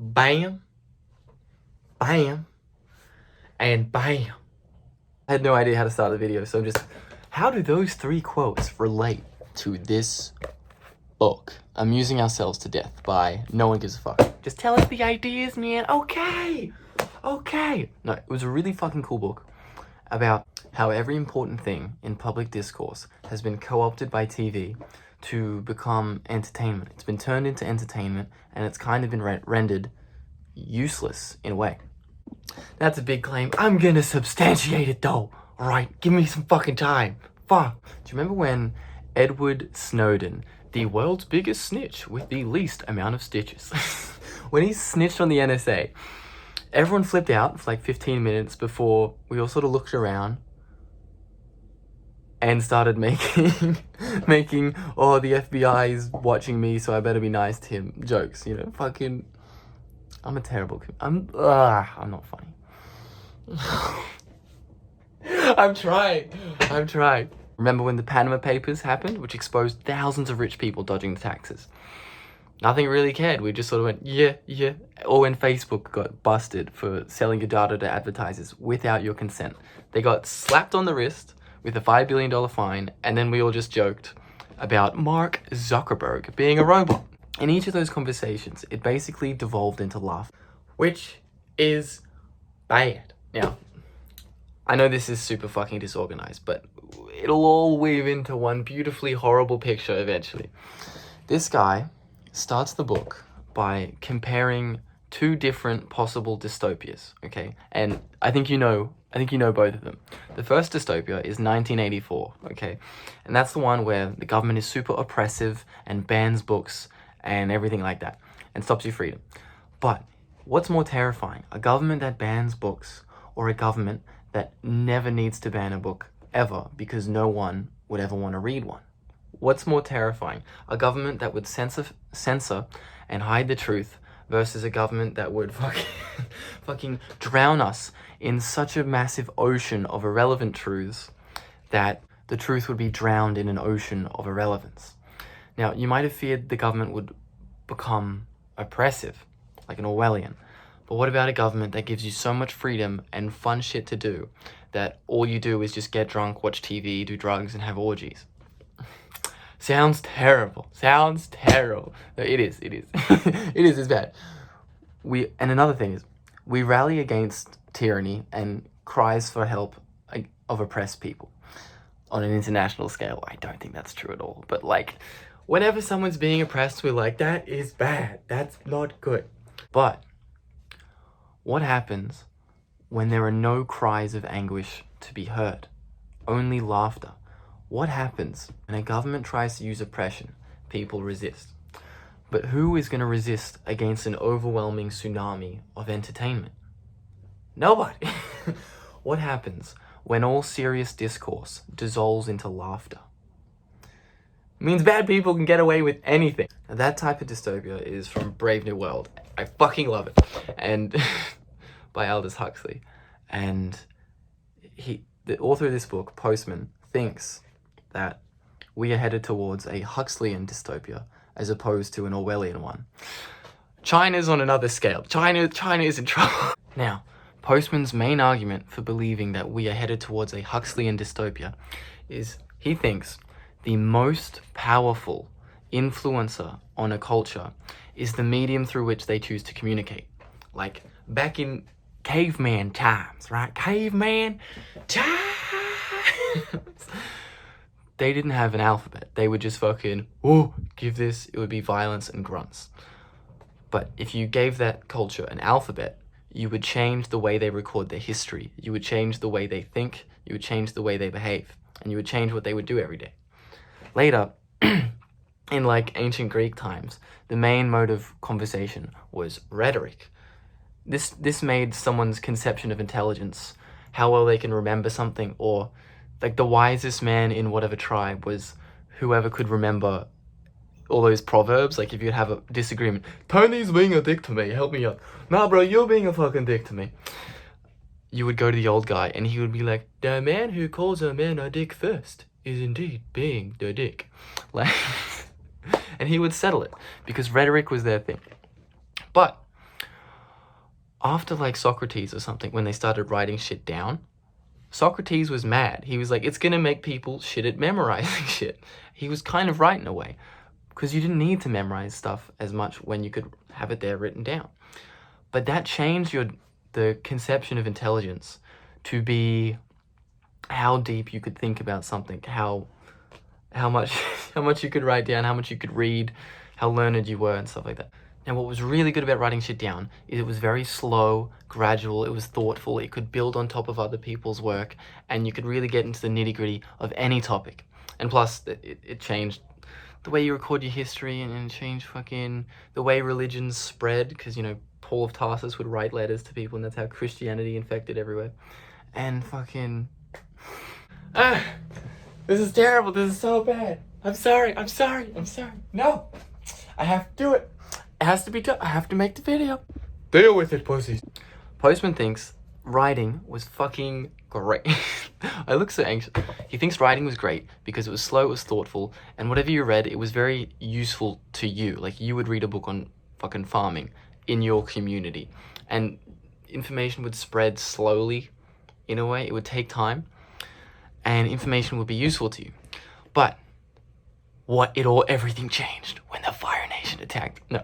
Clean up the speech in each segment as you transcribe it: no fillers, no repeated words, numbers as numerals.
bam, bam, and bam. I had no idea how to start the video, so just, how do those three quotes relate to this book, Amusing Ourselves to Death by No One Gives a Fuck? Just tell us the ideas, man. Okay. No, it was a really fucking cool book about how every important thing in public discourse has been co-opted by TV to become entertainment. It's been turned into entertainment, and it's kind of been rendered useless in a way. That's a big claim. I'm gonna substantiate it though. Alright, give me some fucking time. Fuck. Do you remember when Edward Snowden, the world's biggest snitch with the least amount of stitches, when he snitched on the NSA, everyone flipped out for like 15 minutes before we all sort of looked around and started making, oh, the FBI is watching me, so I better be nice to him jokes, you know, fucking, I'm a terrible, I'm not funny. I'm trying. Remember when the Panama Papers happened, which exposed thousands of rich people dodging the taxes? Nothing really cared. We just sort of went, yeah. Or when Facebook got busted for selling your data to advertisers without your consent. They got slapped on the wrist with a $5 billion fine, and then we all just joked about Mark Zuckerberg being a robot. In each of those conversations, it basically devolved into laughter, which is bad. Now, I know this is super fucking disorganized, but it'll all weave into one beautifully horrible picture eventually. This guy starts the book by comparing two different possible dystopias, okay? And I think you know both of them. The first dystopia is 1984, okay? And that's the one where the government is super oppressive and bans books and everything like that and stops your freedom. But what's more terrifying, a government that bans books or a government that never needs to ban a book ever because no one would ever want to read one? What's more terrifying, a government that would censor and hide the truth versus a government that would fucking drown us in such a massive ocean of irrelevant truths that the truth would be drowned in an ocean of irrelevance? Now, you might have feared the government would become oppressive, like an Orwellian. But what about a government that gives you so much freedom and fun shit to do that all you do is just get drunk, watch TV, do drugs, and have orgies? Sounds terrible. It is. It's bad. And another thing is, we rally against tyranny and cries for help of oppressed people on an international scale. I don't think that's true at all. But like, whenever someone's being oppressed, we're like, that is bad. That's not good. But what happens when there are no cries of anguish to be heard? Only laughter. What happens when a government tries to use oppression? People resist. But who is going to resist against an overwhelming tsunami of entertainment? Nobody. What happens when all serious discourse dissolves into laughter? It means bad people can get away with anything. Now, that type of dystopia is from Brave New World. I fucking love it. And by Aldous Huxley. And the author of this book, Postman, thinks that we are headed towards a Huxleyan dystopia as opposed to an Orwellian one. China's on another scale. China is in trouble. Now, Postman's main argument for believing that we are headed towards a Huxleyan dystopia is he thinks the most powerful influencer on a culture is the medium through which they choose to communicate. Like back in caveman times, right? Caveman times! They didn't have an alphabet. They would just fucking, give this, it would be violence and grunts. But if you gave that culture an alphabet, you would change the way they record their history. You would change the way they think. You would change the way they behave. And you would change what they would do every day. Later, in like ancient Greek times, the main mode of conversation was rhetoric. This made someone's conception of intelligence, how well they can remember something, or like the wisest man in whatever tribe was whoever could remember all those proverbs. Like if you'd have a disagreement, Tony's being a dick to me, help me out. Nah bro, you're being a fucking dick to me. You would go to the old guy and he would be like, the man who calls a man a dick first is indeed being the dick. Like, and he would settle it because rhetoric was their thing. But after like Socrates or something, when they started writing shit down, Socrates was mad. He was like, it's gonna make people shit at memorizing shit. He was kind of right in a way, because you didn't need to memorize stuff as much when you could have it there written down. But that changed the conception of intelligence to be how deep you could think about something, how much how much you could write down, how much you could read, how learned you were and stuff like that. Now what was really good about writing shit down is it was very slow, gradual, it was thoughtful, it could build on top of other people's work, and you could really get into the nitty-gritty of any topic. And plus it changed the way you record your history, and changed fucking the way religions spread, because, you know, Paul of Tarsus would write letters to people, and that's how Christianity infected everywhere. And fucking... this is terrible, this is so bad. I'm sorry. No! I have to do it. It has to be done. I have to make the video. Deal with it, pussies. Postman thinks writing was fucking great. I look so anxious. He thinks writing was great because it was slow, it was thoughtful, and whatever you read, it was very useful to you. Like, you would read a book on fucking farming in your community, and information would spread slowly in a way. It would take time, and information would be useful to you. But everything changed when the Fire Nation attacked. No,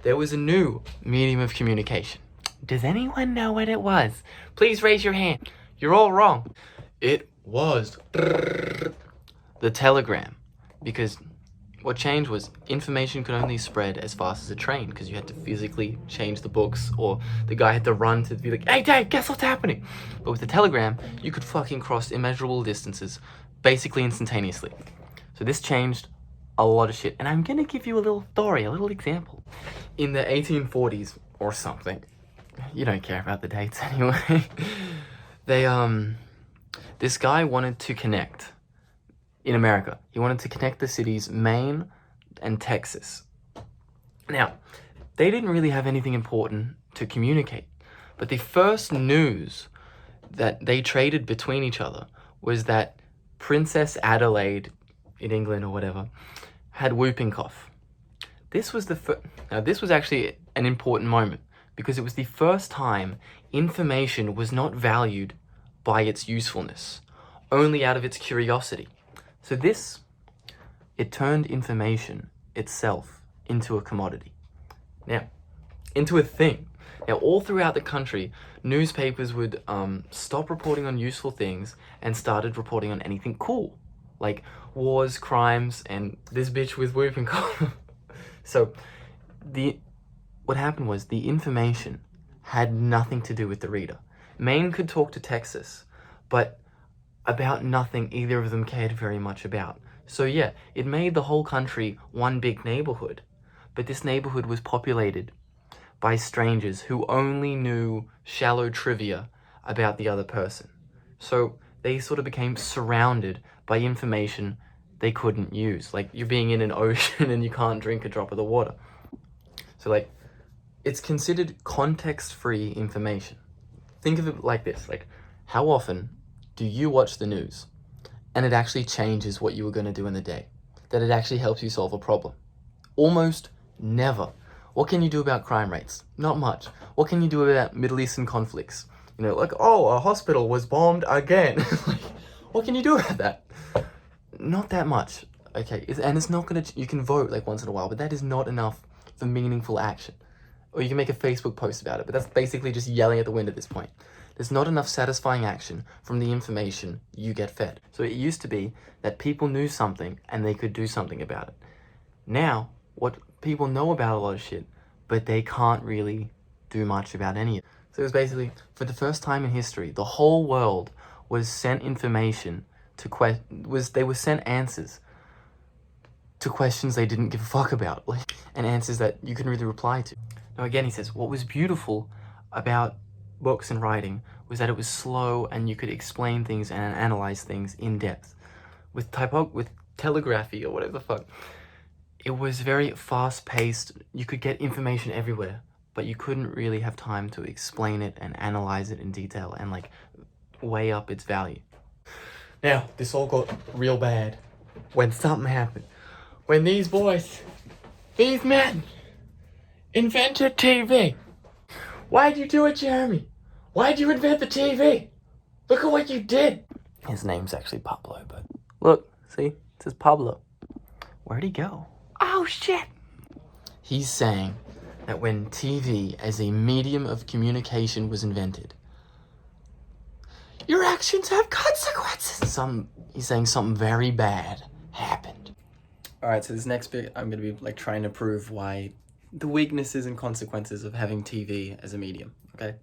there was a new medium of communication. Does anyone know what it was? Please raise your hand. You're all wrong. It was the telegram, because what changed was information could only spread as fast as a train, because you had to physically change the books, or the guy had to run to be like, hey Dave, guess what's happening? But with the telegram, you could fucking cross immeasurable distances basically instantaneously. So this changed a lot of shit, and I'm gonna give you a little story, a little example. In the 1840s or something, you don't care about the dates anyway, this guy wanted to connect in America. He wanted to connect the cities Maine and Texas. Now, they didn't really have anything important to communicate, but the first news that they traded between each other was that Princess Adelaide in England or whatever had whooping cough. This was this was actually an important moment, because it was the first time information was not valued by its usefulness, only out of its curiosity. So it turned information itself into a commodity. Now, into a thing. Now, all throughout the country, newspapers would stop reporting on useful things and started reporting on anything cool, like wars, crimes, and this bitch with whooping cough. So, what happened was the information had nothing to do with the reader. Maine could talk to Texas, but about nothing either of them cared very much about. So yeah, it made the whole country one big neighborhood, but this neighborhood was populated by strangers who only knew shallow trivia about the other person. So they sort of became surrounded by information they couldn't use. Like, you're being in an ocean and you can't drink a drop of the water. So like, it's considered context-free information. Think of it like this, like, how often do you watch the news and it actually changes what you were going to do in the day? That it actually helps you solve a problem? Almost never. What can you do about crime rates? Not much. What can you do about Middle Eastern conflicts? You know, like, oh, a hospital was bombed again. Like, what can you do about that? Not that much. Okay, and it's not gonna, you can vote like once in a while, but that is not enough for meaningful action. Or you can make a Facebook post about it, but that's basically just yelling at the wind at this point. There's not enough satisfying action from the information you get fed. So it used to be that people knew something and they could do something about it. Now, what people know about a lot of shit, but they can't really do much about any of it. So it was basically, for the first time in history, the whole world was sent information to they were sent answers to questions they didn't give a fuck about, like, and answers that you couldn't really reply to. Now again, he says, what was beautiful about books and writing was that it was slow and you could explain things and analyze things in depth. With telegraphy or whatever the fuck, it was very fast-paced. You could get information everywhere, but you couldn't really have time to explain it and analyze it in detail and like weigh up its value. Now, this all got real bad when something happened. When these boys, these men, invented TV. Why'd you do it, Jeremy? Why'd you invent the TV? Look at what you did. His name's actually Pablo, but look, see, it says Pablo. Where'd he go? Oh, shit. He's saying that when TV as a medium of communication was invented, your actions have consequences. He's saying something very bad happened. All right, so this next bit, I'm gonna be like trying to prove why the weaknesses and consequences of having TV as a medium, okay?